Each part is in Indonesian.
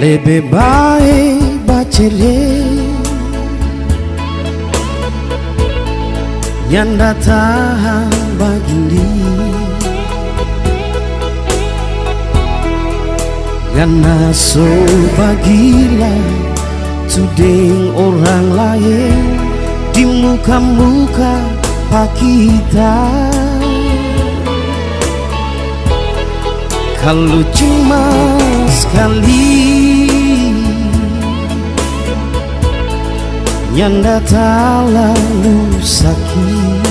lebih baik bercerai. Yang datang begini karena so bagilah tuding orang lain di muka-muka pak kita. Kalau cuma sekali yang datang lalu sakit,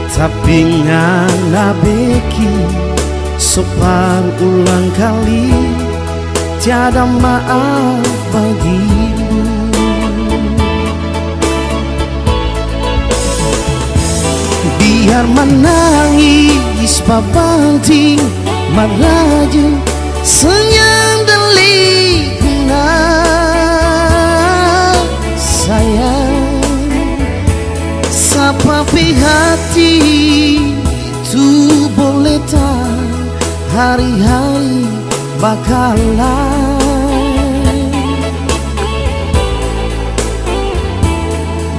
tapi ngana beki sopan ulang kali tiada maaf bagimu. Biar menangis pabanting maraju senyum dan liguna sayang sapapi hati itu boleh tak hari-hari bakalan.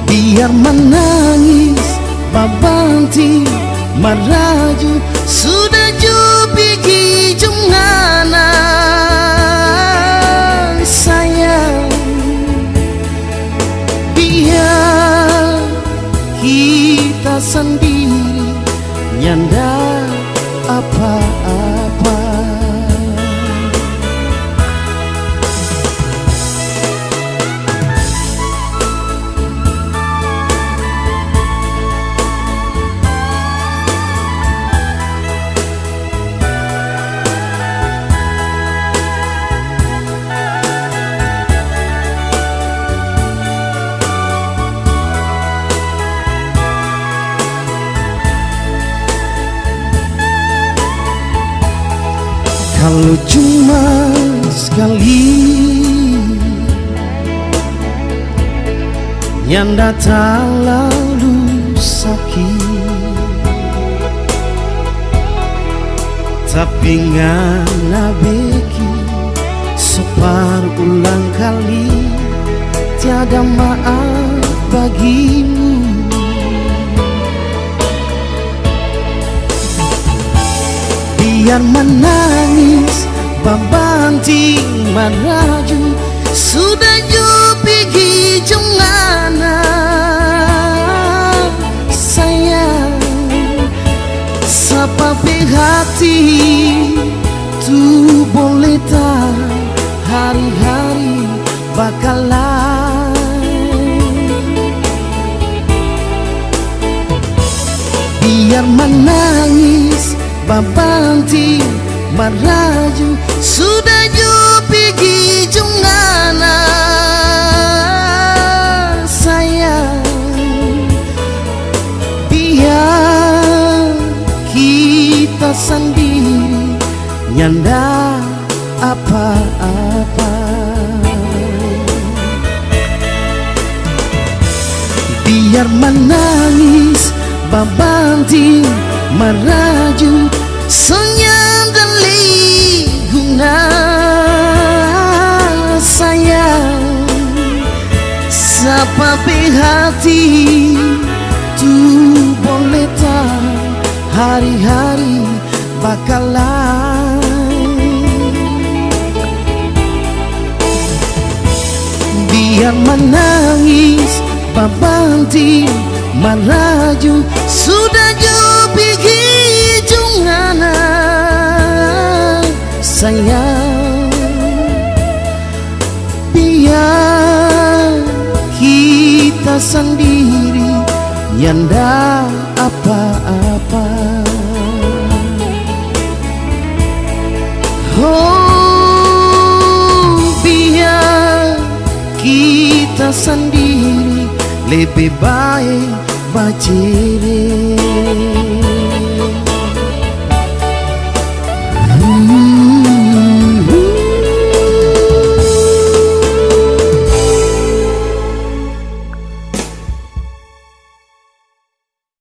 Biar menangis babanti maraju sudah jupiki jumngana sayang. Biar kita sendiri nyanda apa-apa. Kalau cuma sekali yang datang lalu sakit, tapi ngana beki separ ulang kali tiada maaf bagimu. Biar menangis babanting maraju sudah jupiki jumngana sayang sapapi hati tu boleh tak hari-hari bakalan. Biar menangis babanti maraju sudah jupiki jumngana sayang. Biar kita sendiri nyanda apa-apa. Biar menangis babanti maraju senyum dan liguna sayang sapapi hati tu boleh tak hari-hari bakalan. Biar menangis babanti maraju sudah jupiki jumngana sayang. Biar kita sendiri nyanda apa-apa. Oh, biar kita sendiri lebih baik bercerai.